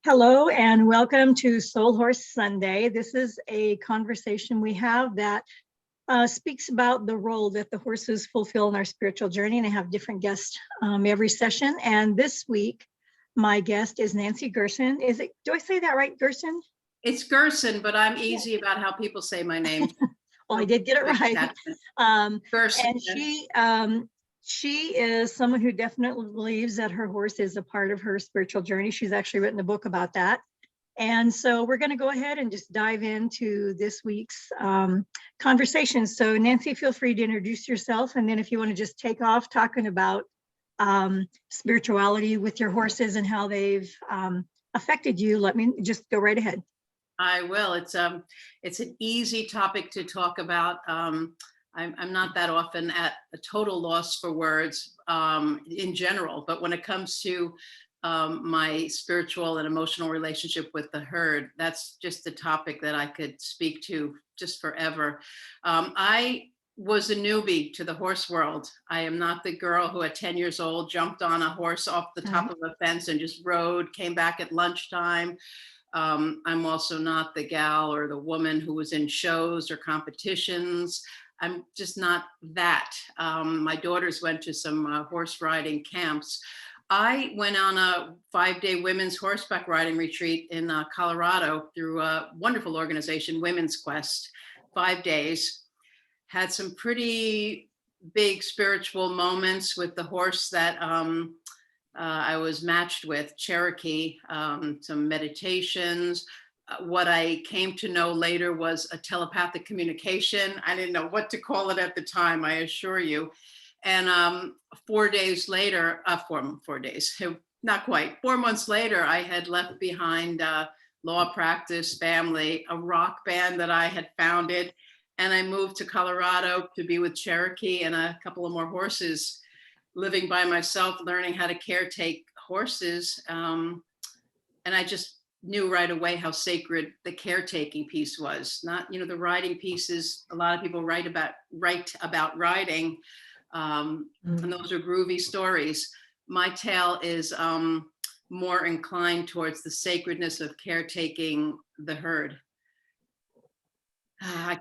Hello and welcome to Soul Horse Sunday. This is a conversation we have that speaks about the role that the horses fulfill in our spiritual journey. And I have different guests every session. And this week, my guest is Nancy Gerson. Do I say that right, Gerson? It's Gerson, but I'm easy about how people say my name. Well, I did get it right. Gerson. And she is someone who definitely believes that her horse is a part of her spiritual journey. She's actually written a book about that. And so we're going to go ahead and just dive into this week's conversation. So Nancy, feel free to introduce yourself. And then if you want to just take off talking about spirituality with your horses and how they've affected you, let me just go right ahead. I will. It's an easy topic to talk about. I'm not that often at a total loss for words in general, but when it comes to my spiritual and emotional relationship with the herd, that's just a topic that I could speak to just forever. I was a newbie to the horse world. I am not the girl who at 10 years old jumped on a horse off the top of a fence and just rode, came back at lunchtime. I'm also not the gal or the woman who was in shows or competitions. I'm just not that. My daughters went to some horse riding camps. I went on a 5-day women's horseback riding retreat in Colorado through a wonderful organization, Women's Quest, 5 days. Had some pretty big spiritual moments with the horse that I was matched with, Cherokee, some meditations. What I came to know later was a telepathic communication. I didn't know what to call it at the time, I assure you. And 4 days later, 4 days, not quite, 4 months later, I had left behind law practice, family, a rock band that I had founded. And I moved to Colorado to be with Cherokee and a couple of more horses, living by myself, learning how to caretake horses. And I just knew right away how sacred the caretaking piece was. Not, the riding pieces, a lot of people write about riding, and those are groovy stories. My tale is more inclined towards the sacredness of caretaking the herd.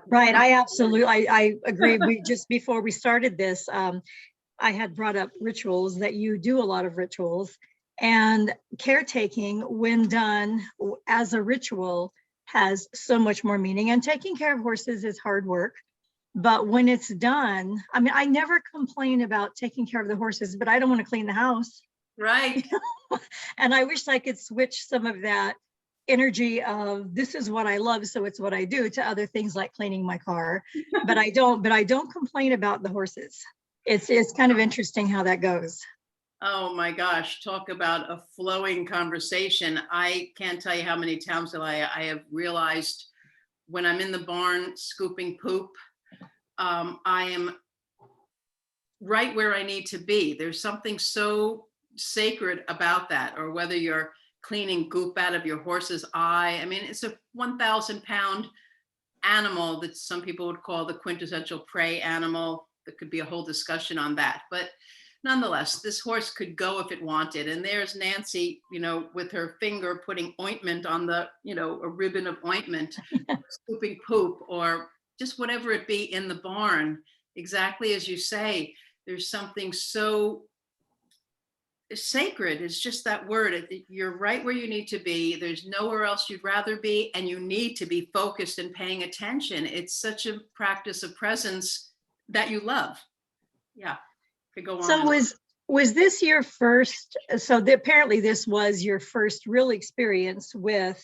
Right, I agree. We just before we started this, I had brought up rituals, that you do a lot of rituals, and caretaking, when done as a ritual, has so much more meaning. And taking care of horses is hard work, but when it's done, I mean, I never complain about taking care of the horses, but I don't want to clean the house. Right. And I wish I could switch some of that energy of this is what I love, so it's what I do, to other things like cleaning my car. But I don't complain about the horses. It's kind of interesting how that goes. Oh my gosh, talk about a flowing conversation. I can't tell you how many times that I have realized when I'm in the barn scooping poop, I am right where I need to be. There's something so sacred about that. Or whether you're cleaning goop out of your horse's eye. I mean, it's a 1,000-pound animal that some people would call the quintessential prey animal. There could be a whole discussion on that. But nonetheless, this horse could go if it wanted. And there's Nancy, with her finger putting ointment on the, a ribbon of ointment, scooping poop, or just whatever it be in the barn. Exactly as you say, there's something so sacred. It's just that word. You're right where you need to be. There's nowhere else you'd rather be. And you need to be focused and paying attention. It's such a practice of presence that you love. Yeah. Go on. So was this your first, apparently this was your first real experience with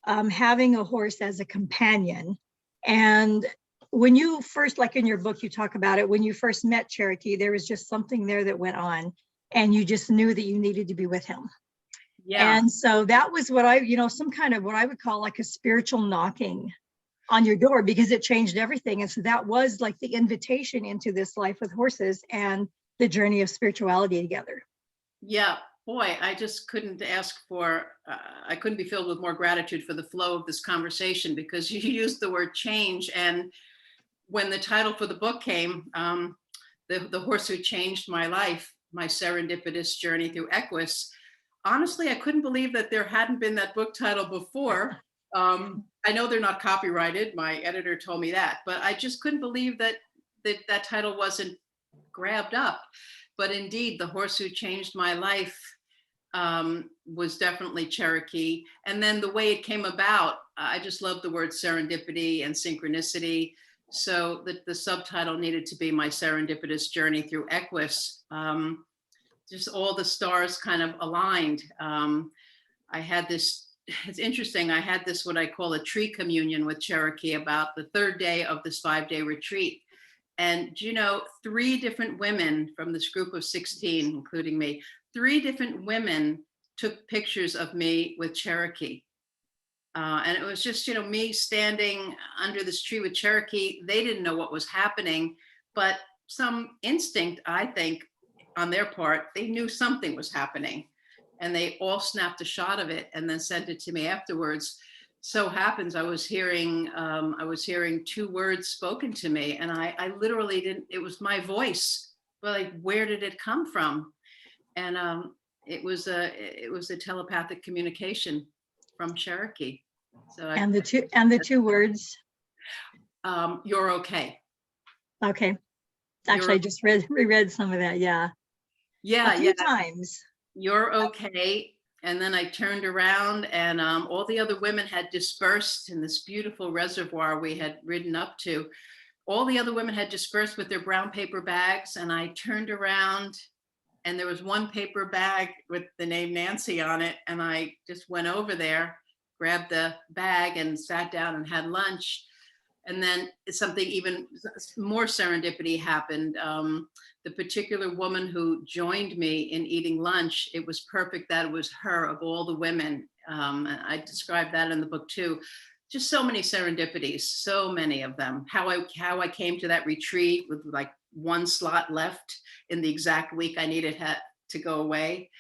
having a horse as a companion. And when you first, like in your book, you talk about it, when you first met Cherokee, there was just something there that went on and you just knew that you needed to be with him. Yeah. And so that was what some kind of what I would call like a spiritual knocking on your door, because it changed everything. And so that was like the invitation into this life with horses and the journey of spirituality together. Yeah, boy, I just couldn't ask for, I couldn't be filled with more gratitude for the flow of this conversation, because you used the word change. And when the title for the book came, the horse who changed my life, my serendipitous journey through Equus, honestly, I couldn't believe that there hadn't been that book title before. I know they're not copyrighted. My editor told me that, but I just couldn't believe that title wasn't grabbed up. But indeed, the horse who changed my life was definitely Cherokee. And then the way it came about, I just love the word serendipity and synchronicity. So the subtitle needed to be My Serendipitous Journey Through Equus. Just all the stars kind of aligned. I had this, it's interesting, I had this, what I call a tree communion with Cherokee about the third day of this 5-day retreat. And you know, 3 different women from this group of 16, including me, 3 different women took pictures of me with Cherokee. And it was just, you know, me standing under this tree with Cherokee. They didn't know what was happening, but some instinct, I think, on their part, they knew something was happening. And they all snapped a shot of it and then sent it to me afterwards. So happens I was hearing 2 words spoken to me, and I literally didn't. It was my voice, but like, where did it come from? And it was a telepathic communication from Cherokee. So And the two words. You're okay. Okay. Actually, I just reread some of that. Yeah. Yeah. A few times. You're okay. And then I turned around, and all the other women had dispersed in this beautiful reservoir we had ridden up to. All the other women had dispersed with their brown paper bags. And I turned around, and there was one paper bag with the name Nancy on it. And I just went over there, grabbed the bag, and sat down and had lunch. And then something even more serendipity happened. The particular woman who joined me in eating lunch, it was perfect that it was her of all the women. I described that in the book too. Just so many serendipities, so many of them. How I came to that retreat with like 1 slot left in the exact week I needed to go away.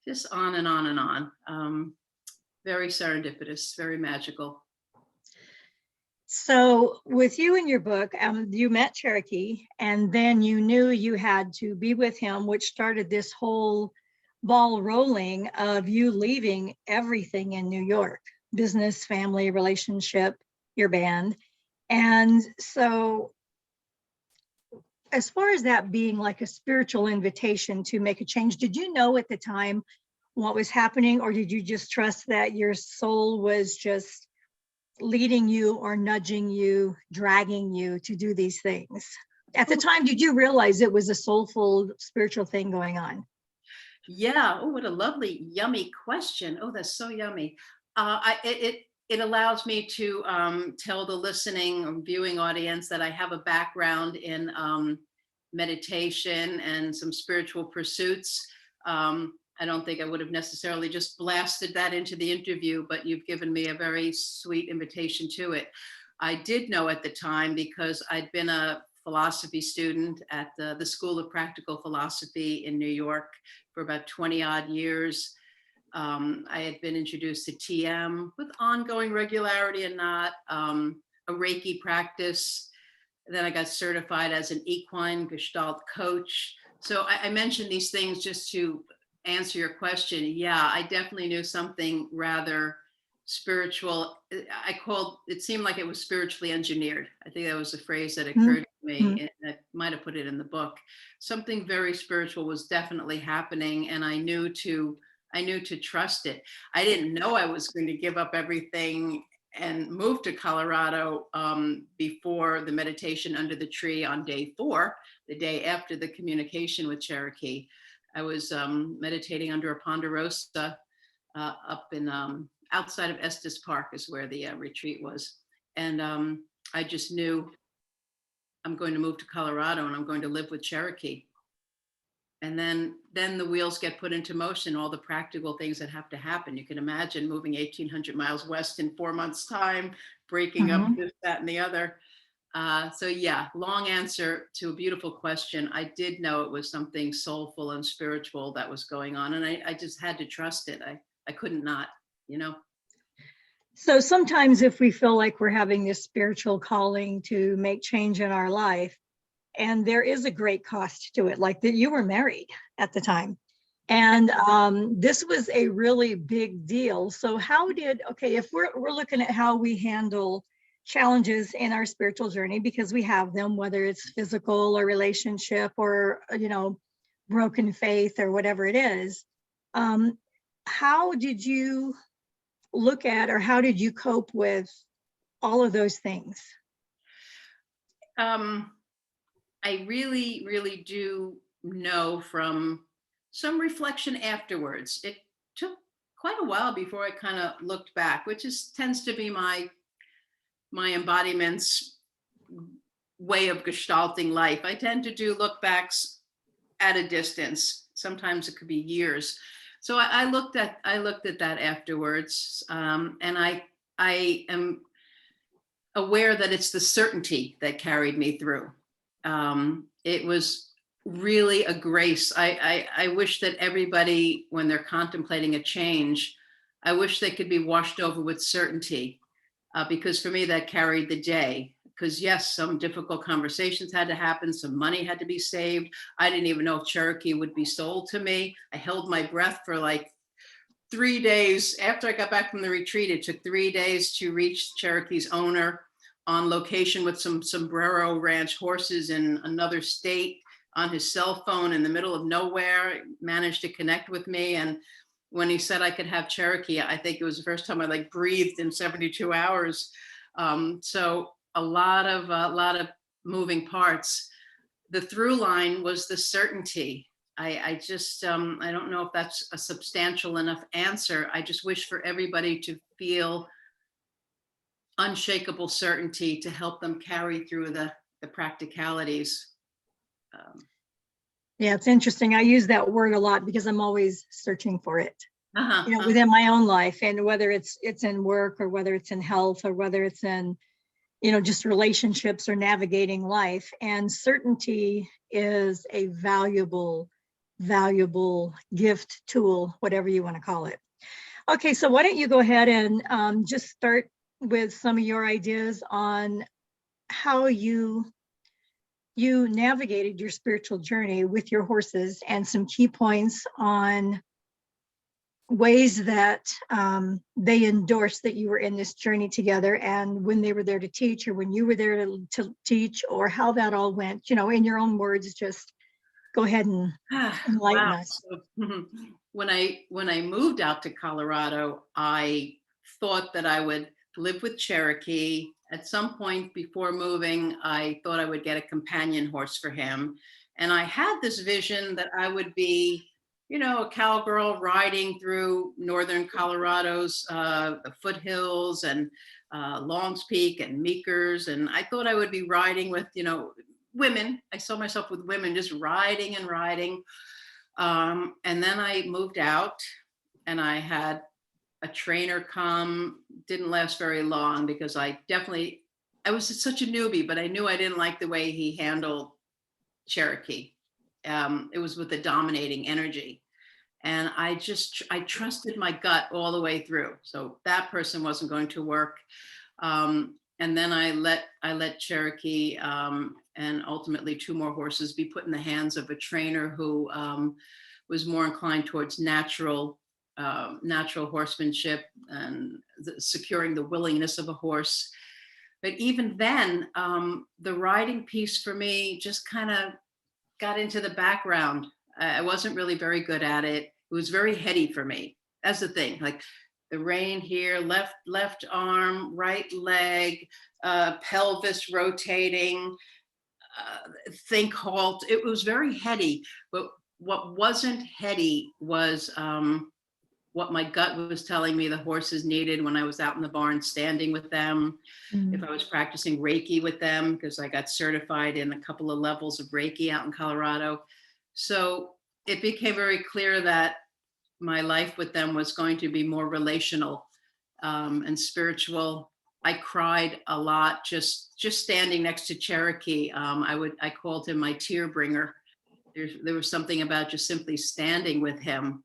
Just on and on and on. Very serendipitous, very magical. So with you in your book, you met Cherokee, and then you knew you had to be with him, which started this whole ball rolling of you leaving everything in New York, business, family, relationship, your band. And so as far as that being like a spiritual invitation to make a change, did you know at the time what was happening, or did you just trust that your soul was just leading you or nudging you, dragging you to do these things? At the time, did you realize it was a soulful spiritual thing going on? Yeah. Oh, what a lovely, yummy question. Oh, that's so yummy. It allows me to tell the listening or viewing audience that I have a background in meditation and some spiritual pursuits. I don't think I would have necessarily just blasted that into the interview, but you've given me a very sweet invitation to it. I did know at the time because I'd been a philosophy student at the School of Practical Philosophy in New York for about 20 odd years. I had been introduced to TM with ongoing regularity and not a Reiki practice. Then I got certified as an equine Gestalt coach. So I mentioned these things just to answer your question. Yeah, I definitely knew something rather spiritual. It seemed like it was spiritually engineered. I think that was a phrase that occurred to me, and I might have put it in the book. Something very spiritual was definitely happening, and I knew to trust it. I didn't know I was going to give up everything and move to Colorado before the meditation under the tree on day 4, the day after the communication with Cherokee. I was meditating under a ponderosa up in outside of Estes Park is where the retreat was. And I just knew I'm going to move to Colorado and I'm going to live with Cherokee. And then the wheels get put into motion, all the practical things that have to happen. You can imagine moving 1,800 miles west in 4 months' time, breaking up this, that, and the other. So yeah, long answer to a beautiful question. I did know it was something soulful and spiritual that was going on, and I just had to trust it. I couldn't not, you know. So sometimes if we feel like we're having this spiritual calling to make change in our life, and there is a great cost to it, like that you were married at the time, And this was a really big deal. So okay, if we're looking at how we handle challenges in our spiritual journey, because we have them, whether it's physical or relationship or, broken faith or whatever it is, how did you look at, or how did you cope with all of those things? I really, really do know from some reflection afterwards. It took quite a while before I kind of looked back, which tends to be my embodiment's way of gestalting life. I tend to do look backs at a distance. Sometimes it could be years. So I looked at that afterwards, and I am aware that it's the certainty that carried me through. It was really a grace. I wish that everybody, when they're contemplating a change, I wish they could be washed over with certainty, because for me that carried the day. Because yes, some difficult conversations had to happen, some money had to be saved. I didn't even know if Cherokee would be sold to me. I held my breath for like 3 days after I got back from the retreat. It took 3 days to reach Cherokee's owner on location with some sombrero ranch horses in another state, on his cell phone in the middle of nowhere, managed to connect with me. And when he said I could have Cherokee, I think it was the first time I breathed in 72 hours. So a lot of moving parts. The through line was the certainty. I just, I don't know if that's a substantial enough answer. I just wish for everybody to feel unshakable certainty to help them carry through the practicalities. Yeah, it's interesting. I use that word a lot because I'm always searching for it, Uh-huh. within my own life, and whether it's in work, or whether it's in health, or whether it's in, just relationships or navigating life. And certainty is a valuable gift, tool, whatever you want to call it. Okay, so why don't you go ahead and just start with some of your ideas on how you navigated your spiritual journey with your horses, and some key points on ways that they endorsed that you were in this journey together, and when they were there to teach, or when you were there to teach, or how that all went, in your own words. Just go ahead and enlighten Wow. us. So, when I moved out to Colorado, I thought that I would live with Cherokee. At some point before moving, I thought I would get a companion horse for him. And I had this vision that I would be, a cowgirl riding through northern Colorado's the foothills and Long's Peak and Meekers. And I thought I would be riding with, women. I saw myself with women just riding and riding. And then I moved out, and I had a trainer come. Didn't last very long because I was such a newbie, but I knew I didn't like the way he handled Cherokee. It was with a dominating energy. And I trusted my gut all the way through. So that person wasn't going to work. And then I let Cherokee and ultimately 2 more horses be put in the hands of a trainer who was more inclined towards natural horsemanship and securing the willingness of a horse. But even then, the riding piece for me just kind of got into the background. I wasn't really very good at it. It was very heady for me. That's the thing. Like the rein here, left arm, right leg, pelvis rotating, think halt. It was very heady. But what wasn't heady was what my gut was telling me the horses needed when I was out in the barn standing with them. If I was practicing Reiki with them, because I got certified in a couple of levels of Reiki out in Colorado. So it became very clear that my life with them was going to be more relational and spiritual. I cried a lot just standing next to Cherokee. I called him my tear bringer. There was something about just simply standing with him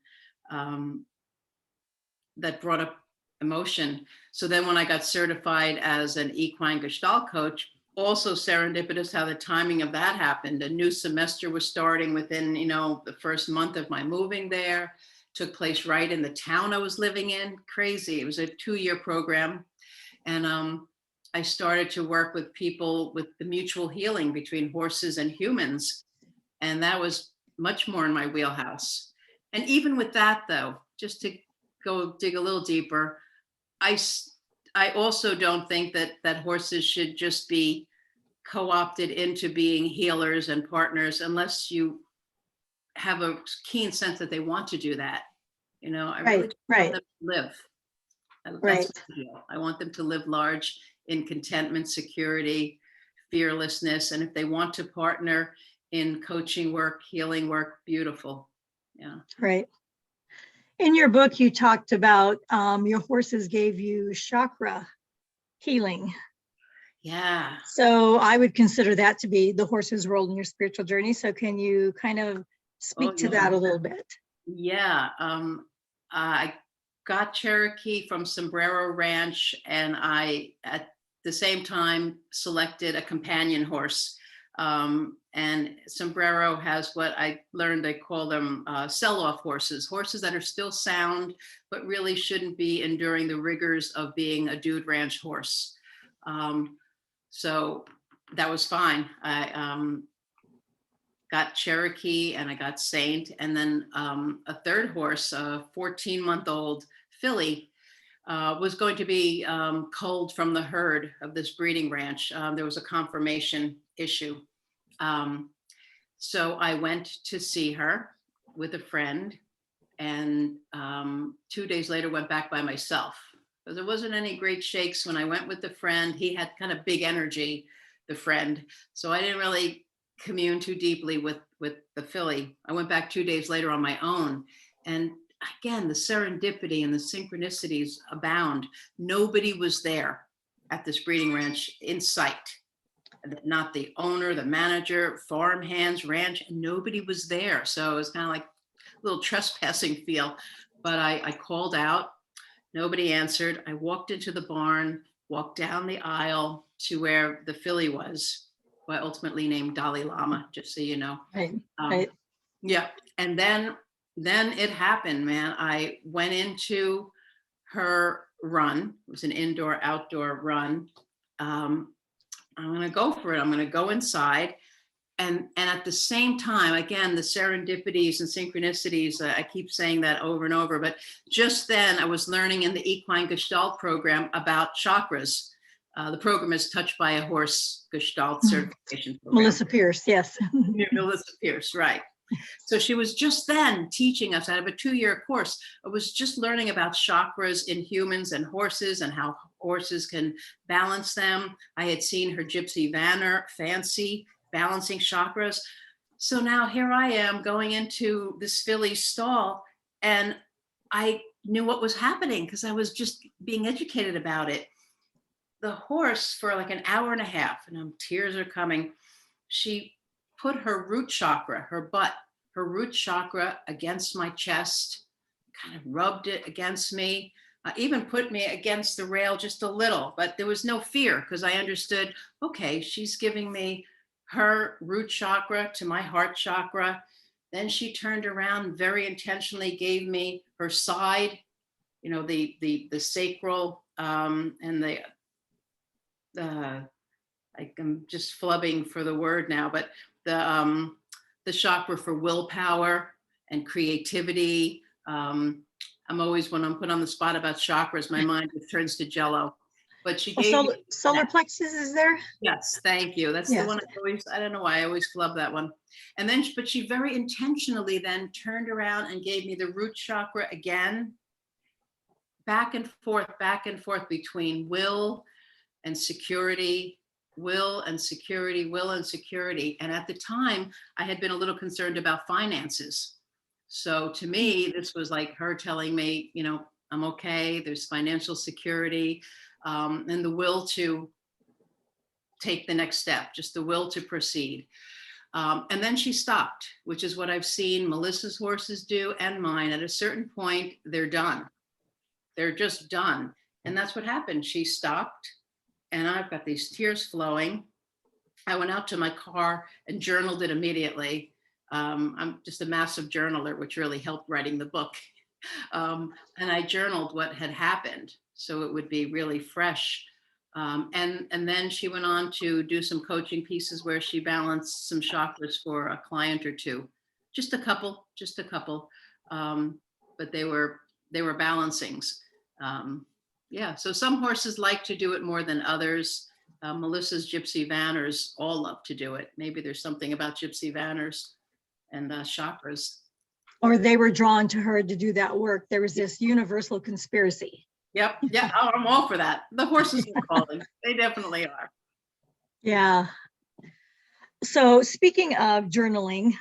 that brought up emotion. So then when I got certified as an equine Gestalt coach, also serendipitous how the timing of that happened. A new semester was starting within, the first month of my moving there. Took place right in the town I was living in. Crazy. It was a 2-year program. And I started to work with people with the mutual healing between horses and humans. And that was much more in my wheelhouse. And even with that, though, just to go dig a little deeper, I also don't think that horses should just be co-opted into being healers and partners unless you have a keen sense that they want to do that. I really Right, just want right, them to live. That's right. my deal. I want them to live large in contentment, security, fearlessness. And if they want to partner in coaching work, healing work, beautiful. Yeah. Right. In your book, you talked about your horses gave you chakra healing. Yeah. So I would consider that to be the horse's role in your spiritual journey. So can you kind of Oh, speak to yeah. that a little bit? Yeah. I got Cherokee from Sombrero Ranch, and I, at the same time, selected a companion horse. And Sombrero has what I learned they call them sell-off horses, horses that are still sound, but really shouldn't be enduring the rigors of being a dude ranch horse. So that was fine. I got Cherokee and I got Saint, and then a third horse, a 14-month-old filly, was going to be culled from the herd of this breeding ranch. There was a conformation issue. So I went to see her with a friend, and 2 days later went back by myself. Because there wasn't any great shakes when I went with the friend. He had kind of big energy, the friend. So I didn't really commune too deeply with the filly. I went back 2 days later on my own. And again, the serendipity and the synchronicities abound. Nobody was there at this breeding ranch in sight. Not the owner, the manager, farm hands, ranch, nobody was there. So it was kind of like a little trespassing feel. But I called out, nobody answered. I walked into the barn, walked down the aisle to where the filly was, who I ultimately named Dalai Lama, just so you know. Right, Um, right. yeah. And then it happened, man. I went into her run. It was an indoor outdoor run. I'm going to go for it. I'm going to go inside. And at the same time, again, the serendipities and synchronicities, I keep saying that over and over, but just then I was learning in the Equine Gestalt program about chakras. The program is Touched by a Horse Gestalt certification program. Melissa Pierce, yes. Melissa Pierce, right. So she was just then teaching us out of a 2-year course. I was just learning about chakras in humans and horses and how horses can balance them. I had seen her Gypsy Vanner, Fancy, balancing chakras. So now here I am going into this filly stall, and I knew what was happening because I was just being educated about it. The horse, for like an hour and a half, and tears are coming, she put her root chakra, her root chakra against my chest, kind of rubbed it against me, even put me against the rail just a little, but there was no fear because I understood, okay, she's giving me her root chakra to my heart chakra. Then she turned around, very intentionally gave me her side, the sacral, and I'm just flubbing for the word now, but the chakra for willpower and creativity. I'm always, when I'm put on the spot about chakras, my mind just turns to jello. But she Oh, gave me solar that. plexus is there? Yes, thank you. That's the Yes. one I don't know why I always flub that one. And then, but she very intentionally then turned around and gave me the root chakra again, back and forth between will and security, will and security, will and security. And at the time, I had been a little concerned about finances. So to me, this was like her telling me, I'm okay, there's financial security, and the will to take the next step, just the will to proceed. And then she stopped, which is what I've seen Melissa's horses do and mine. At a certain point, they're done. They're just done. And that's what happened. She stopped, and I've got these tears flowing. I went out to my car and journaled it immediately. I'm just a massive journaler, which really helped writing the book. And I journaled what had happened, so it would be really fresh. And then she went on to do some coaching pieces where she balanced some chakras for a client or two, just a couple. But they were balancings. Yeah, so some horses like to do it more than others. Melissa's Gypsy Vanners all love to do it. Maybe there's something about Gypsy Vanners and chakras. Or they were drawn to her to do that work. There was this universal conspiracy. Yep. Yeah. Oh, I'm all for that. The horses are calling. They definitely are. Yeah. So speaking of journaling,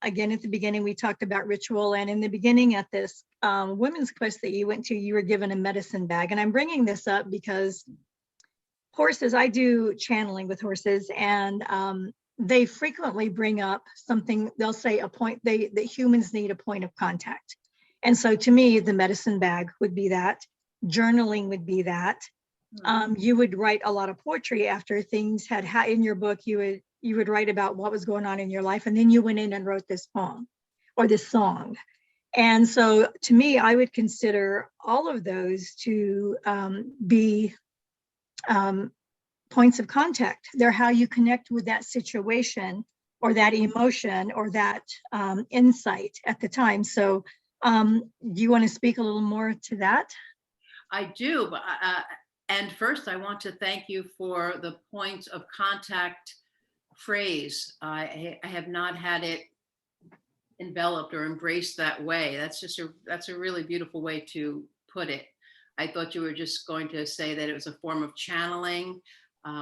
again, at the beginning, we talked about ritual. And in the beginning at this women's quest that you went to, you were given a medicine bag. And I'm bringing this up because horses, I do channeling with horses, and they frequently bring up something. They'll say that humans need a point of contact. And so to me, the medicine bag would be that. Journaling would be that. You would write a lot of poetry after things had in your book. You would write about what was going on in your life, and then you went in and wrote this poem or this song. And so to me, I would consider all of those to be points of contact. They're how you connect with that situation or that emotion or that insight at the time. So do you want to speak a little more to that? I do. And first, I want to thank you for the point of contact phrase. I have not had it enveloped or embraced that way. That's a really beautiful way to put it. I thought you were just going to say that it was a form of channeling,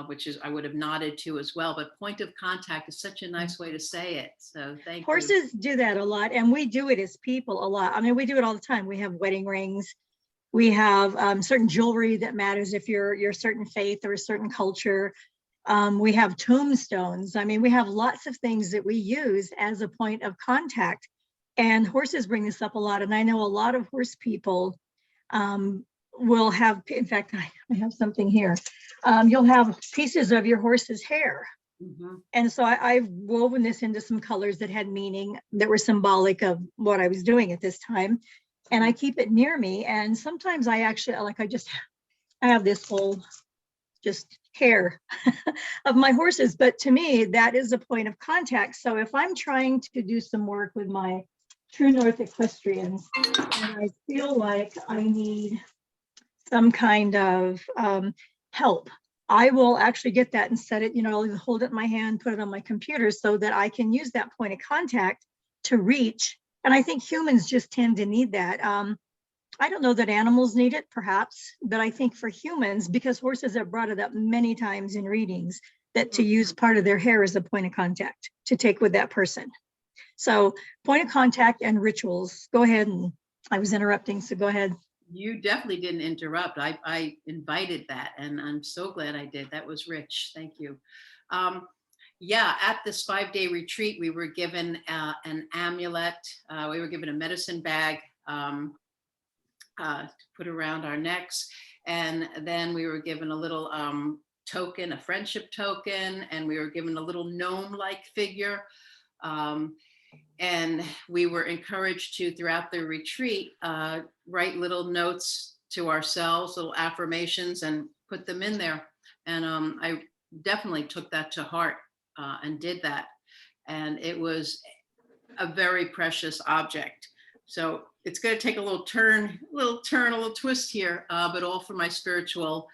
which is I would have nodded to as well. But point of contact is such a nice way to say it. So thank you. Horses do that a lot, and we do it as people a lot. I mean, we do it all the time. We have wedding rings. We have certain jewelry that matters if you're a certain faith or a certain culture. We have tombstones. I mean, we have lots of things that we use as a point of contact. And horses bring this up a lot. And I know a lot of horse people will have, in fact, I have something here. You'll have pieces of your horse's hair. Mm-hmm. And so I've woven this into some colors that had meaning, that were symbolic of what I was doing at this time. And I keep it near me. And sometimes I actually, I have this whole just hair of my horses. But to me, that is a point of contact. So if I'm trying to do some work with my True North equestrians, and I feel like I need some kind of help, I will actually get that and set it, I'll hold it in my hand, put it on my computer so that I can use that point of contact to reach. And I think humans just tend to need that. I don't know that animals need it, perhaps, but I think for humans, because horses have brought it up many times in readings, that to use part of their hair as a point of contact to take with that person. So point of contact and rituals. Go ahead. And I was interrupting, so go ahead. You definitely didn't interrupt. I invited that, and I'm so glad I did. That was rich. Thank you. Yeah, at this 5-day retreat, we were given an amulet. We were given a medicine bag to put around our necks. And then we were given a little token, a friendship token, and we were given a little gnome-like figure. And we were encouraged to, throughout the retreat, write little notes to ourselves, little affirmations, and put them in there. And I definitely took that to heart and did that. And it was a very precious object. So it's going to take a little turn, a little twist here, but all for my spiritual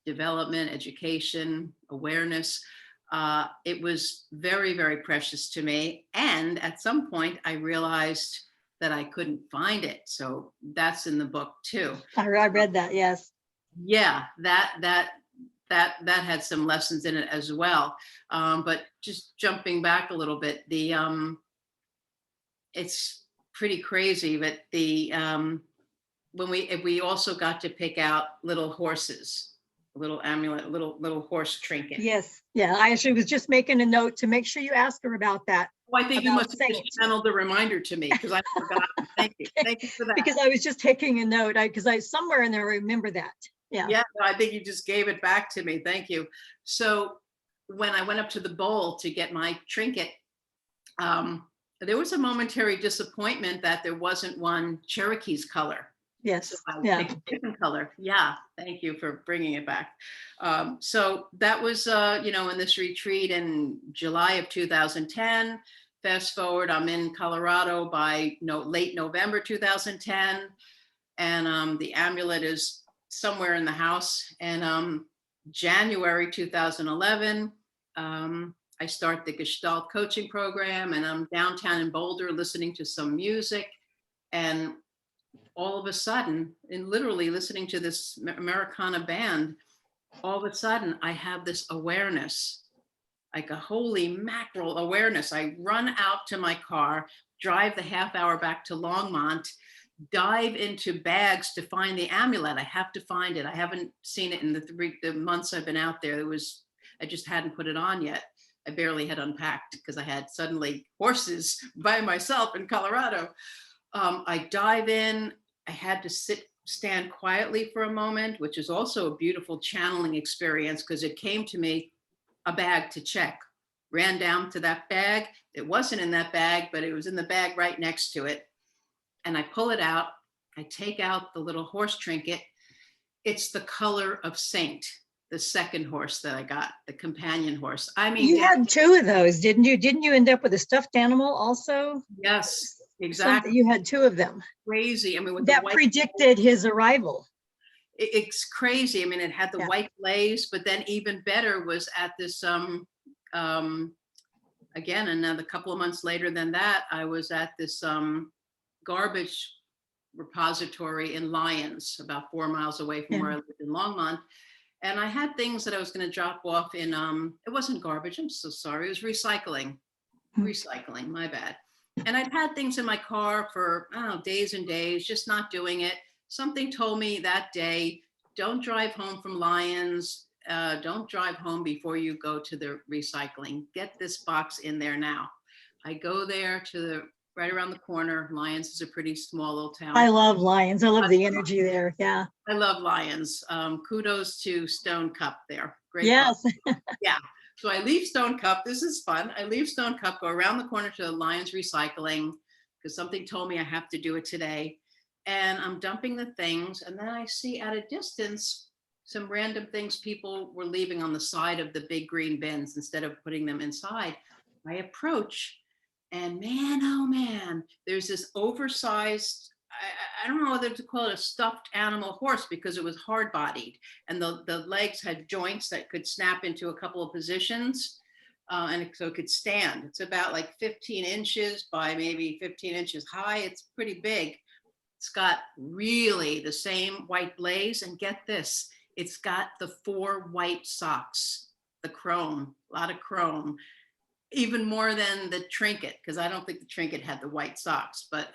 development, education, awareness. It was very, very precious to me. And at some point I realized that I couldn't find it. So that's in the book too. I read that. Yes. Yeah, that had some lessons in it as well. But just jumping back a little bit, it's pretty crazy, but we also got to pick out little horses, a little amulet, little horse trinket. Yes. Yeah. I actually was just making a note to make sure you ask her about that. Well, I think you must have just channeled the reminder to me because I forgot. Thank you. Thank you for that. Because I was just taking a note, because I somewhere in there remember that. Yeah. Yeah, no, I think you just gave it back to me. Thank you. So when I went up to the bowl to get my trinket, um, there was a momentary disappointment that there wasn't one Cherokee's color. So Yes. I Yeah. picked a different color. Yeah, thank you for bringing it back. So that was, in this retreat in July of 2010. Fast forward, I'm in Colorado by late November 2010, and the amulet is somewhere in the house. And January 2011, I start the Gestalt coaching program, and I'm downtown in Boulder listening to some music. And all of a sudden, in literally listening to this Americana band, all of a sudden I have this awareness, like a holy mackerel awareness. I run out to my car, drive the half hour back to Longmont, dive into bags to find the amulet. I have to find it. I haven't seen it in the months I've been out there. I just hadn't put it on yet. I barely had unpacked because I had suddenly horses by myself in Colorado. I dive in. I had to stand quietly for a moment, which is also a beautiful channeling experience because it came to me, a bag to check. Ran down to that bag. It wasn't in that bag, but it was in the bag right next to it. And I pull it out. I take out the little horse trinket. It's the color of Saint, the second horse that I got, the companion horse. I mean, You had two of those, didn't you? Didn't you end up with a stuffed animal also? yes, Something, exactly. you had two of them. Crazy. I mean, with the That white, predicted his arrival. it's crazy. I mean, it had the Yeah. white blaze, but then even better was at this again, another couple of months later than that, I was at this garbage repository in Lyons, about 4 miles away from where I lived in Longmont. And I had things that I was going to drop off in, it wasn't garbage, I'm so sorry, it was recycling. Recycling, my bad. And I'd had things in my car for, I don't know, days and days, just not doing it. Something told me that day, don't drive home from Lyons. Don't drive home before you go to the recycling. Get this box in there now. I go there to the right around the corner. Lyons is a pretty small little town. I love Lions. I love the energy there. Yeah. I love Lyons. Kudos to Stone Cup there. Great. Yes. Yeah. So I leave Stone Cup. This is fun. I leave Stone Cup, go around the corner to the Lyons recycling because something told me I have to do it today. And I'm dumping the things. And then I see at a distance some random things people were leaving on the side of the big green bins instead of putting them inside. I approach, and man, oh man, there's this oversized, I don't know whether to call it a stuffed animal horse because it was hard bodied and the legs had joints that could snap into a couple of positions. And so it could stand. It's about like 15 inches by maybe 15 inches high. It's pretty big. It's got really the same white blaze. And get this, it's got the 4 white socks, the chrome, a lot of chrome, even more than the trinket, because I don't think the trinket had the white socks. But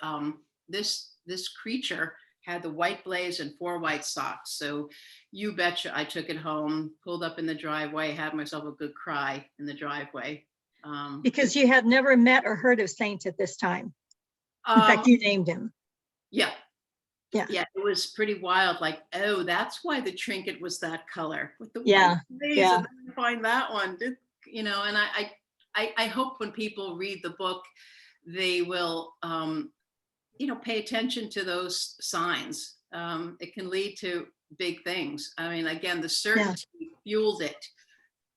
this creature had the white blaze and 4 white socks. So you betcha I took it home, pulled up in the driveway, had myself a good cry in the driveway. Because you had never met or heard of Saint at this time. In fact, you named him. Yeah. Yeah. Yeah, it was pretty wild. Like, oh, that's why the trinket was that color with the Yeah. white blaze. Yeah. And then I find that one, and I hope when people read the book, they will, pay attention to those signs. It can lead to big things. I mean, again, the certainty fueled it.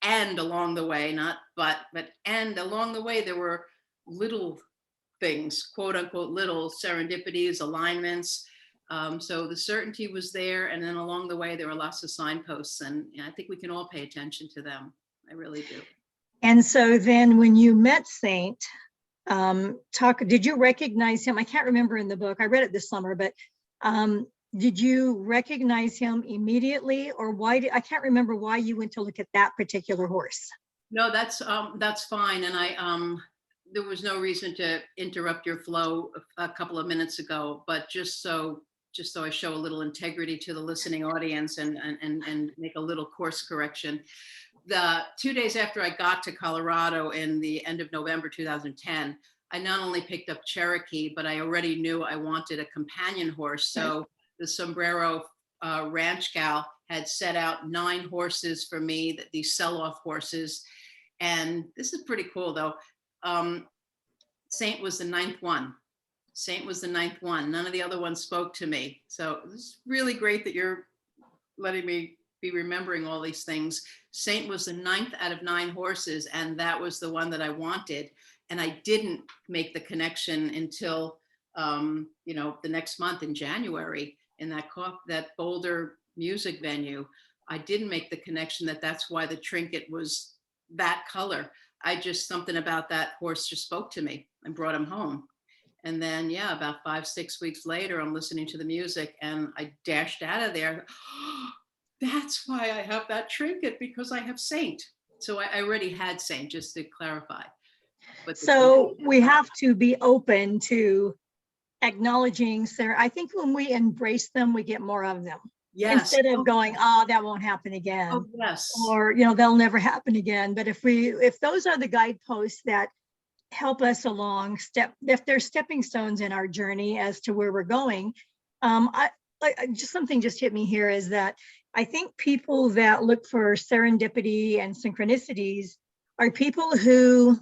And along the way, and along the way, there were little things, quote unquote, little serendipities, alignments. So the certainty was there. And then along the way, there were lots of signposts. And I think we can all pay attention to them. I really do. And so then when you met Saint, did you recognize him? I can't remember in the book. I read it this summer, but did you recognize him immediately, or I can't remember why you went to look at that particular horse. No, that's fine. And there was no reason to interrupt your flow a couple of minutes ago, but just so I show a little integrity to the listening audience and make a little course correction. The 2 days after I got to Colorado in the end of November 2010, I not only picked up Cherokee, but I already knew I wanted a companion horse. So the Sombrero ranch gal had set out 9 horses for me, that these sell-off horses. And this is pretty cool though. Saint was the 9th one. Saint was the 9th one. None of the other ones spoke to me. So it's really great that you're letting me be remembering all these things. Saint was the 9th out of 9 horses, and that was the one that I wanted. And I didn't make the connection until, the next month in January in that Boulder music venue. I didn't make the connection that that's why the trinket was that color. Something about that horse just spoke to me and brought him home. And then, yeah, about 5-6 weeks later, I'm listening to the music and I dashed out of there. That's why I have that trinket, because I have Saint. So I already had Saint, just to clarify. But so we have to be open to acknowledging, Sarah. I think when we embrace them, we get more of them. yes. Instead of going, oh, that won't happen again. Oh, yes. Or, they'll never happen again. But if those are the guideposts that help us along, if they're stepping stones in our journey as to where we're going, something just hit me here is that I think people that look for serendipity and synchronicities are people who,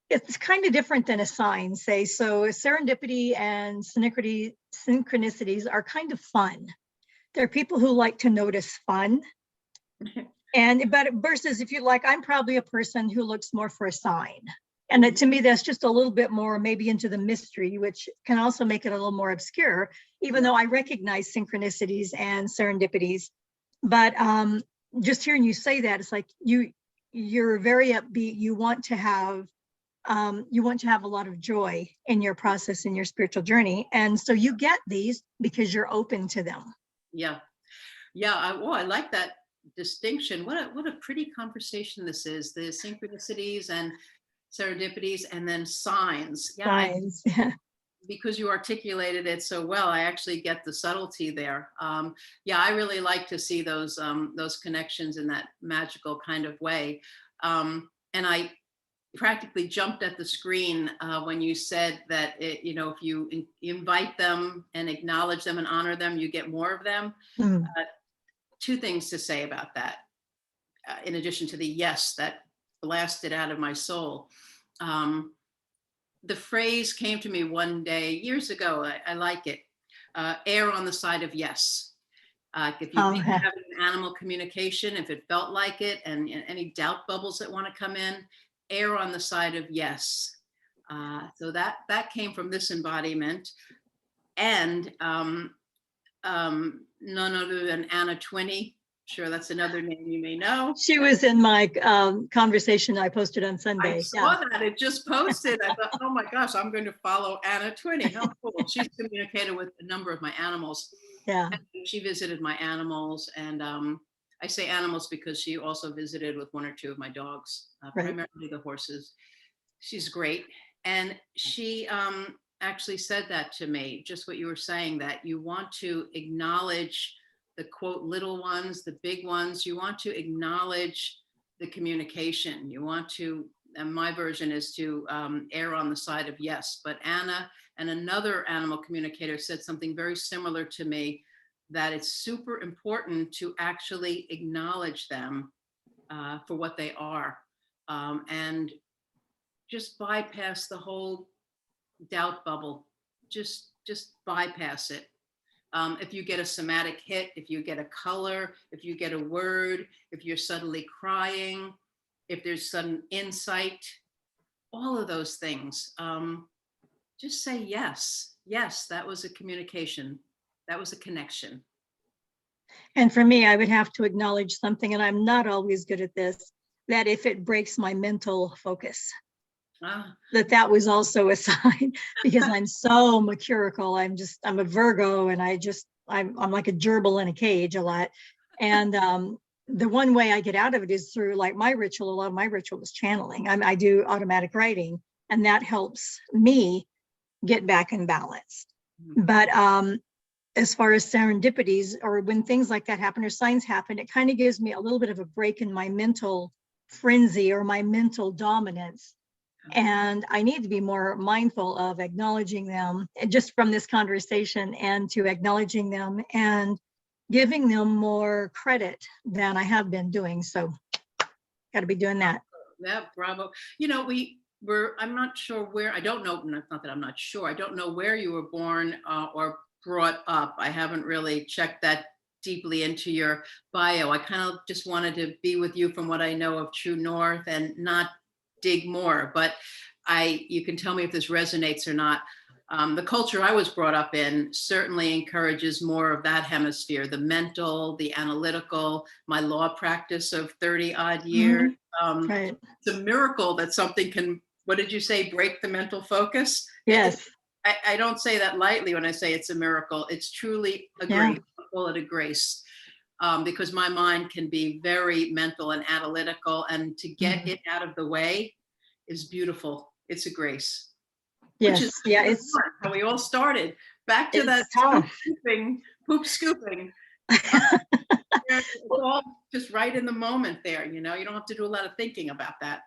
it's kind of different than a sign, say. So serendipity and synchronicities are kind of fun. They're people who like to notice fun. But versus, if you like, I'm probably a person who looks more for a sign. And to me, that's just a little bit more maybe into the mystery, which can also make it a little more obscure, even though I recognize synchronicities and serendipities. But just hearing you say that, it's like you're very upbeat. You want to have a lot of joy in your process, in your spiritual journey. And so you get these because you're open to them. Yeah. Yeah. I like that distinction. What a pretty conversation this is. The synchronicities and serendipities, and then signs. Yeah. Signs. Because you articulated it so well, I actually get the subtlety there. I really like to see those connections in that magical kind of way. And I practically jumped at the screen when you said that if you invite them and acknowledge them and honor them, you get more of them. 2 things to say about that, in addition to the yes that blasted out of my soul. The phrase came to me one day years ago. I like it. Err on the side of yes. If you think you're having an animal communication, if it felt like it, and any doubt bubbles that want to come in, err on the side of yes. So that came from this embodiment, and none other than Anna Twinney. Sure, that's another name you may know. She was in my conversation I posted on Sunday. I saw that. It just posted. I thought, oh my gosh, I'm going to follow Anna Twinney. How cool. She's communicated with a number of my animals. Yeah. She visited my animals, and I say animals because she also visited with 1 or 2 of my dogs, primarily the horses. She's great. And she actually said that to me, just what you were saying, that you want to acknowledge the quote little ones, the big ones. You want to acknowledge the communication. You want to, and my version is to err on the side of yes. But Anna and another animal communicator said something very similar to me, that it's super important to actually acknowledge them for what they are, and just bypass the whole doubt bubble. Just bypass it. If you get a somatic hit, if you get a color, if you get a word, if you're suddenly crying, if there's sudden insight, all of those things, just say yes. Yes, that was a communication. That was a connection. And for me, I would have to acknowledge something, and I'm not always good at this, that if it breaks my mental focus, that was also a sign, because I'm so mercurial. I'm a Virgo, and I'm like a gerbil in a cage a lot. And the one way I get out of it is through like my ritual. A lot of my ritual is channeling. I do automatic writing, and that helps me get back in balance. But as far as serendipities, or when things like that happen or signs happen, it kind of gives me a little bit of a break in my mental frenzy or my mental dominance. And I need to be more mindful of acknowledging them, just from this conversation, and to acknowledging them and giving them more credit than I have been doing. So got to be doing that. Yeah, bravo. You know, I'm not sure where, I don't know, not that I'm not sure, I don't know where you were born or brought up. I haven't really checked that deeply into your bio. I kind of just wanted to be with you from what I know of True North and not dig more, but you can tell me if this resonates or not. The culture I was brought up in certainly encourages more of that hemisphere, the mental, the analytical, my law practice of 30 odd years. Right. It's a miracle that something can, what did you say, break the mental focus? Yes. I don't say that lightly when I say it's a miracle. It's truly a grace. I call it a grace. Because my mind can be very mental and analytical, and to get it out of the way is beautiful. It's a grace. Yes. Which is it's how we all started. Back to that poop scooping. It's all just right in the moment there. You know, you don't have to do a lot of thinking about that.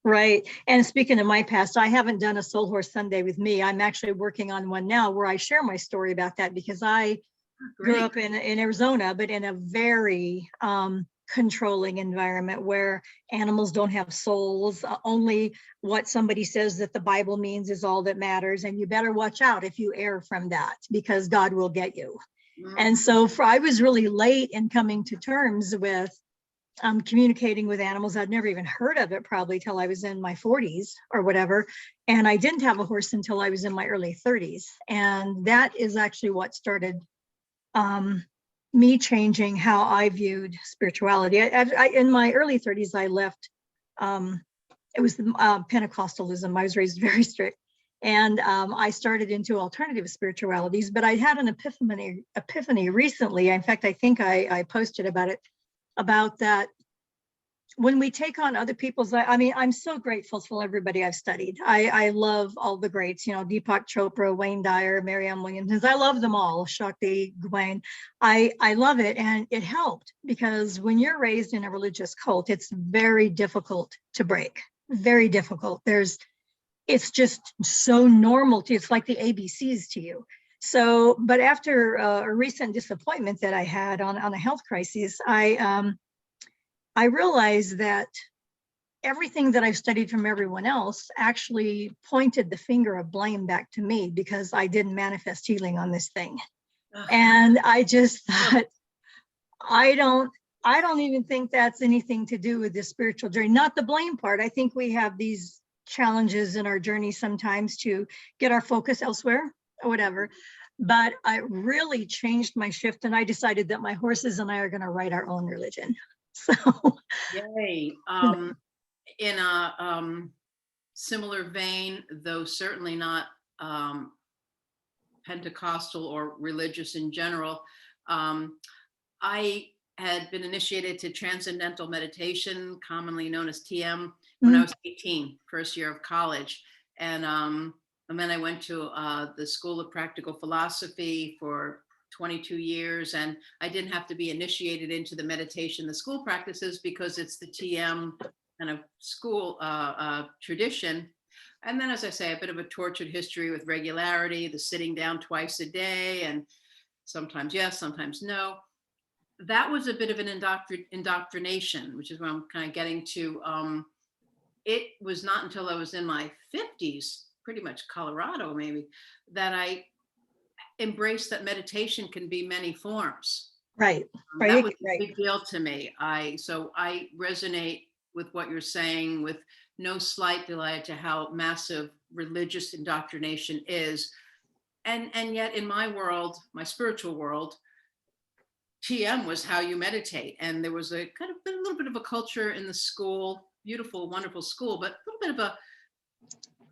Right. And speaking of my past, I haven't done a Soul Horse Sunday with me. I'm actually working on one now where I share my story about that, because I grew up in Arizona, but in a very controlling environment where animals don't have souls. Only what somebody says that the Bible means is all that matters. And you better watch out if you err from that, because God will get you. And so I was really late in coming to terms with communicating with animals. I'd never even heard of it probably till I was in my 40s or whatever. And I didn't have a horse until I was in my early 30s. And that is actually what started me changing how I viewed spirituality. In my early 30s, I left, it was Pentecostalism. I was raised very strict. And I started into alternative spiritualities, but I had an epiphany recently. In fact, I think I posted about it, about that. When we take on other people's, I mean, I'm so grateful for everybody I've studied. I love all the greats, you know, Deepak Chopra, Wayne Dyer, Marianne Williamson. I love them all, Shakti, Gwen. I love it. And it helped, because when you're raised in a religious cult, it's very difficult to break, very difficult. It's just so normal to you. It's like the ABCs to you. So, but after a recent disappointment that I had on a health crisis, I realized that everything that I've studied from everyone else actually pointed the finger of blame back to me, because I didn't manifest healing on this thing. And I just thought, I don't even think that's anything to do with the spiritual journey, not the blame part. I think we have these challenges in our journey sometimes to get our focus elsewhere or whatever. But I really changed my shift, and I decided that my horses and I are going to write our own religion. So, yay. In a similar vein, though certainly not Pentecostal or religious in general, I had been initiated to transcendental meditation, commonly known as TM, when I was 18, first year of college. And then I went to the School of Practical Philosophy for 22 years, and I didn't have to be initiated into the meditation the school practices, because it's the TM kind of school tradition. And then, as I say, a bit of a tortured history with regularity, the sitting down twice a day, and sometimes yes, sometimes no. That was a bit of an indoctrination, which is what I'm kind of getting to. It was not until I was in my 50s, pretty much Colorado maybe, that I embraced that meditation can be many forms. Right. That was a big deal to me. So I resonate with what you're saying, with no slight delay to how massive religious indoctrination is. And yet in my world, my spiritual world, TM was how you meditate. And there was a kind of a little bit of a culture in the school, beautiful, wonderful school, but a little bit of a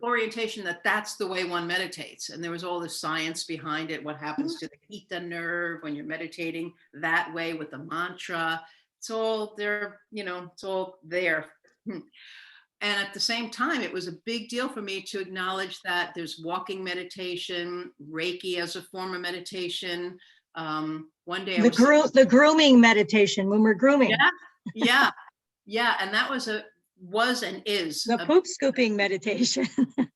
orientation that that's the way one meditates. And there was all this science behind it. What happens to the Hita nerve when you're meditating that way with the mantra? It's all there, you know, it's all there. And at the same time, it was a big deal for me to acknowledge that there's walking meditation, Reiki as a form of meditation. One day the grooming meditation, when we're grooming. Yeah. And that was and is the poop scooping meditation.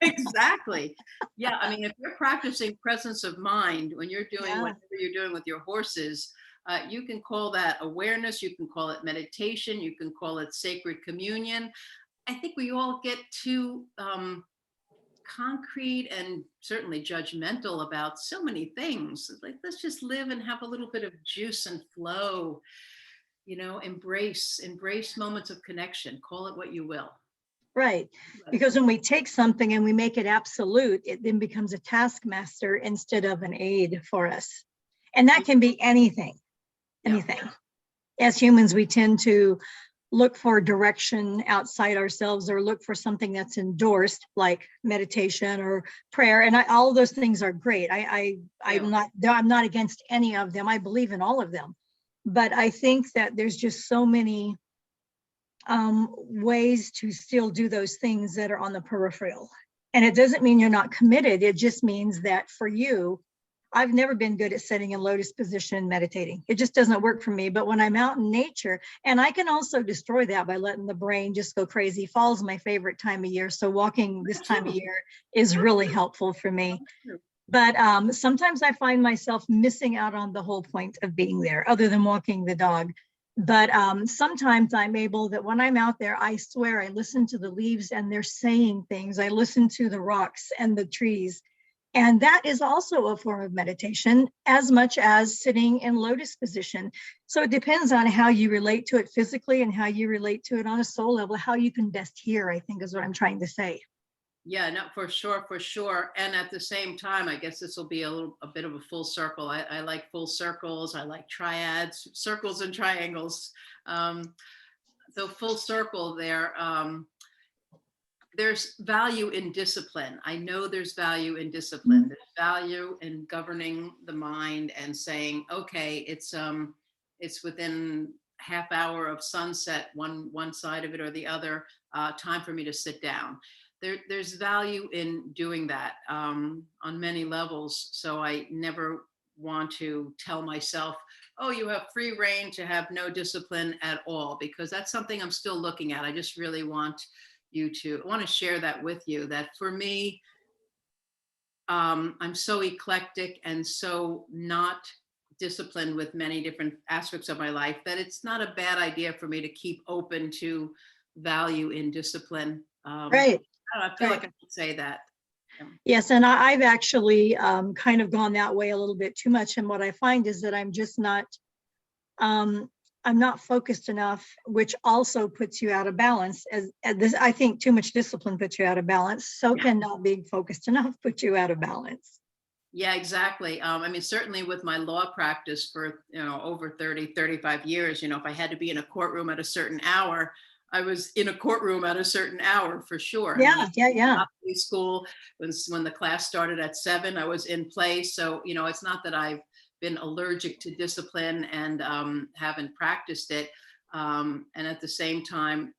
Exactly. Yeah. I mean, if you're practicing presence of mind when you're doing whatever you're doing with your horses, You can call that awareness, you can call it meditation, you can call it sacred communion. I think we all get too concrete and certainly judgmental about so many things. Like, let's just live and have a little bit of juice and flow, embrace moments of connection, call it what you will. Right. Because when we take something and we make it absolute, it then becomes a taskmaster instead of an aid for us. And that can be anything. Anything. As humans, we tend to look for direction outside ourselves or look for something that's endorsed, like meditation or prayer. And all of those things are great. I'm not against any of them. I believe in all of them. But I think that there's just so many ways to still do those things that are on the peripheral. And it doesn't mean you're not committed. It just means that for you, I've never been good at sitting in lotus position and meditating. It just doesn't work for me. But when I'm out in nature, and I can also destroy that by letting the brain just go crazy. Fall's my favorite time of year. So walking this time of year is really helpful for me. But sometimes I find myself missing out on the whole point of being there, other than walking the dog. But sometimes I'm able that when I'm out there, I swear I listen to the leaves and they're saying things. I listen to the rocks and the trees. And that is also a form of meditation, as much as sitting in lotus position. So it depends on how you relate to it physically and how you relate to it on a soul level, how you can best hear, I think is what I'm trying to say. Yeah, no, for sure. And at the same time, I guess this will be a bit of a full circle. I like full circles. I like triads, circles and triangles. So full circle there. There's value in discipline. I know there's value in discipline. There's value in governing the mind and saying, okay, it's within half hour of sunset, one side of it or the other, time for me to sit down. There's value in doing that on many levels. So I never want to tell myself, oh, you have free reign to have no discipline at all, because that's something I'm still looking at. I just really want to share that with you, that for me, I'm so eclectic and so not disciplined with many different aspects of my life that it's not a bad idea for me to keep open to value in discipline. Right. I feel like I can say that. Yes, and I've actually kind of gone that way a little bit too much. And what I find is that I'm just not, I'm not focused enough, which also puts you out of balance. As this, I think too much discipline puts you out of balance. So can not being focused enough put you out of balance. Yeah, exactly. I mean, certainly with my law practice for, over 30, 35 years, if I had to be in a courtroom at a certain hour, I was in a courtroom at a certain hour for sure. Yeah. School, when the class started at 7, I was in place. So, it's not that I've been allergic to discipline and haven't practiced it. And at the same time,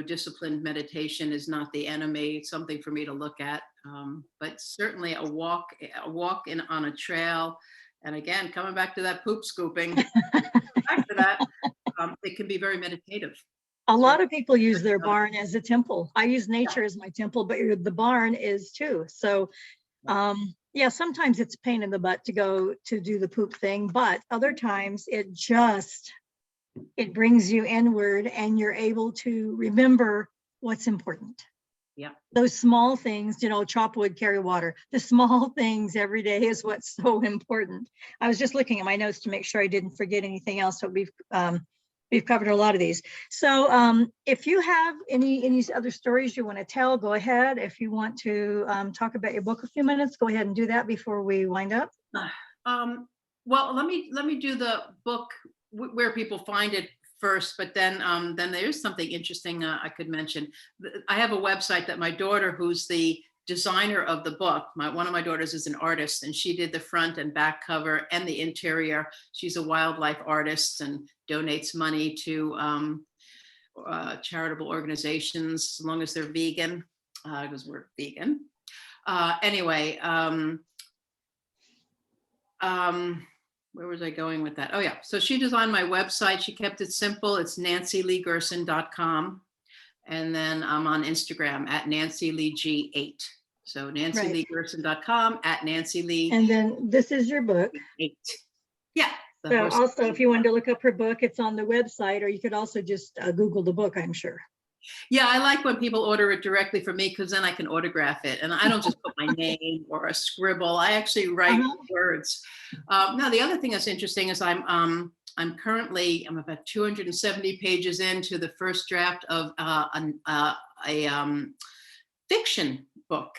disciplined meditation is not the enemy. It's something for me to look at. But certainly a walk on a trail. And again, coming back to that poop scooping, back to that, it can be very meditative. A lot of people use their barn as a temple. I use nature as my temple, but the barn is too. So yeah, sometimes it's a pain in the butt to go to do the poop thing, but other times it brings you inward and you're able to remember what's important. Yeah. Those small things, chop wood, carry water. The small things every day is what's so important. I was just looking at my notes to make sure I didn't forget anything else. So we've covered a lot of these. So if you have any other stories you want to tell, go ahead. If you want to talk about your book a few minutes, go ahead and do that before we wind up. Well, let me do the book where people find it first, but then there's something interesting I could mention. I have a website that my daughter, who's the designer of the book, one of my daughters is an artist, and she did the front and back cover and the interior. She's a wildlife artist and donates money to charitable organizations, as long as they're vegan, because we're vegan. Anyway, where was I going with that? Oh yeah, so she designed my website. She kept it simple. It's nancyleegerson.com. And then I'm on Instagram at NancyLeeG8. So nancyleegerson.com at NancyLee. And then this is your book. 8. Yeah. So horse. also, if you wanted to look up her book, it's on the website, or you could also just Google the book, I'm sure. Yeah, I like when people order it directly from me because then I can autograph it, and I don't just put my name or a scribble. I actually write words. Now, the other thing that's interesting is I'm about 270 pages into the first draft of a fiction book.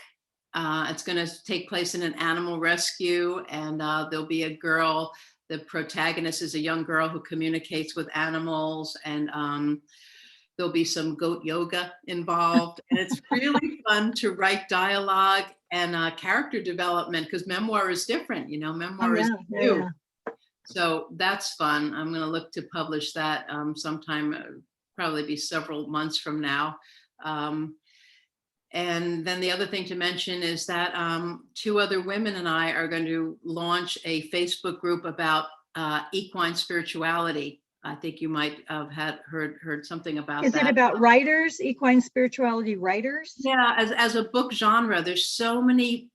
It's going to take place in an animal rescue, and there'll be a girl. The protagonist is a young girl who communicates with animals, and there'll be some goat yoga involved. And it's really fun to write dialogue and character development, because memoir is different, memoir is new. Yeah. So that's fun. I'm going to look to publish that sometime, probably be several months from now. And then the other thing to mention is that 2 other women and I are going to launch a Facebook group about equine spirituality. I think you might have heard something about that. Is it about writers, equine spirituality writers? Yeah, as a book genre, there's so many,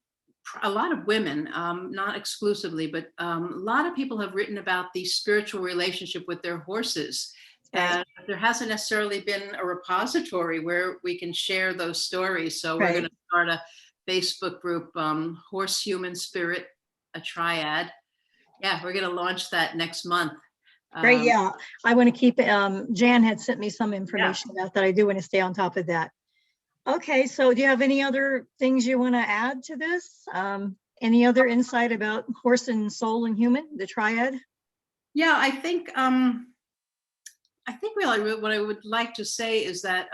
a lot of women, not exclusively, but a lot of people have written about the spiritual relationship with their horses. Right. And there hasn't necessarily been a repository where we can share those stories. So we're going to start a Facebook group, Horse, Human, Spirit, a Triad. Yeah, we're going to launch that next month. Great. Yeah, I want to keep Jan had sent me some information about that. I do want to stay on top of that. Okay, so do you have any other things you want to add to this? Any other insight about horse and soul and human, the triad? Yeah, I think really what I would like to say is that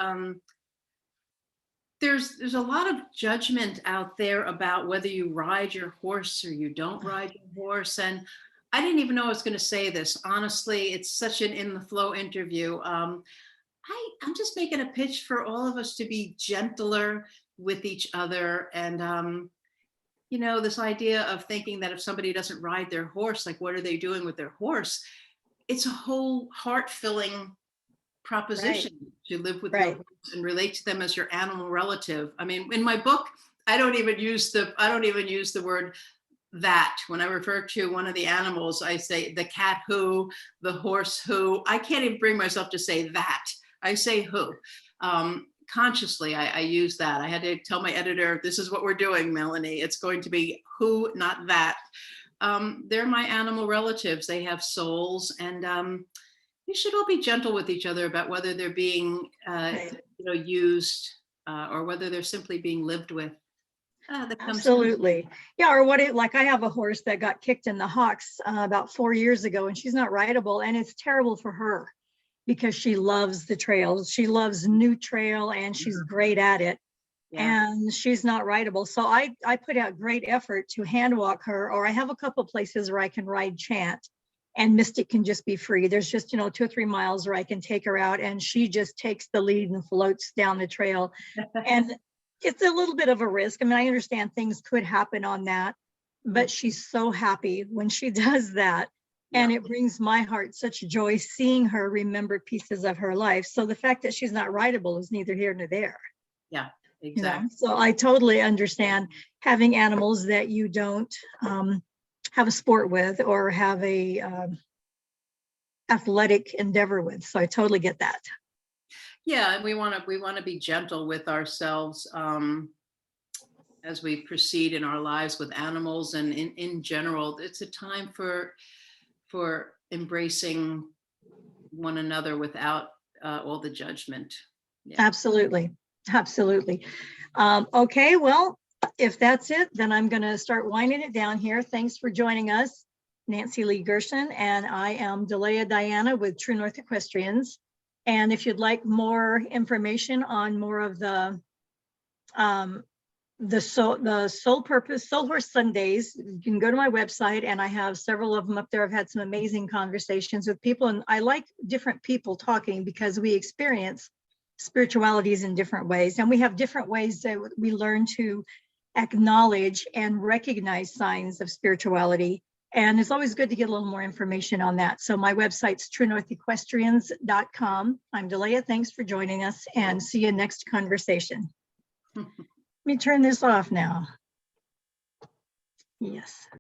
there's a lot of judgment out there about whether you ride your horse or you don't ride your horse. And I didn't even know I was going to say this. Honestly, it's such an in the flow interview. I'm just making a pitch for all of us to be gentler with each other. And, this idea of thinking that if somebody doesn't ride their horse, like what are they doing with their horse? It's a whole heart-filling proposition to live with your horse and relate to them as your animal relative. I mean, in my book, I don't even use the word that. When I refer to one of the animals, I say the cat who, the horse who. I can't even bring myself to say that. I say who. Consciously, I use that. I had to tell my editor, this is what we're doing, Melanie. It's going to be who, not that. They're my animal relatives. They have souls, and we should all be gentle with each other about whether they're being used or whether they're simply being lived with. Absolutely. Yeah, or like I have a horse that got kicked in the hocks about 4 years ago, and she's not rideable, and it's terrible for her because she loves the trails. She loves new trail, and she's great at it. And she's not rideable. So I put out great effort to hand walk her, or I have a couple places where I can ride chant, and Mystic can just be free. There's just, 2 or 3 miles where I can take her out, and she just takes the lead and floats down the trail. And it's a little bit of a risk. I mean, I understand things could happen on that, but she's so happy when she does that. And it brings my heart such joy seeing her remember pieces of her life. So the fact that she's not rideable is neither here nor there. Yeah, exactly. So I totally understand having animals that you don't have a sport with or have a athletic endeavor with. So I totally get that. Yeah, and we want to be gentle with ourselves as we proceed in our lives with animals, and in general. It's a time for embracing one another without all the judgment. Yeah. Absolutely. Okay, well, if that's it, then I'm going to start winding it down here. Thanks for joining us, Nancy Lee Gerson, and I am Delea Diana with True North Equestrians. And if you'd like more information on more of the Soul Purpose, Soul Horse Sundays, you can go to my website, and I have several of them up there. I've had some amazing conversations with people, and I like different people talking because we experience spiritualities in different ways, and we have different ways that we learn to acknowledge and recognize signs of spirituality. And it's always good to get a little more information on that. So my website's truenorthequestrians.com. I'm Delea. Thanks for joining us, and see you next conversation. Let me turn this off now. Yes.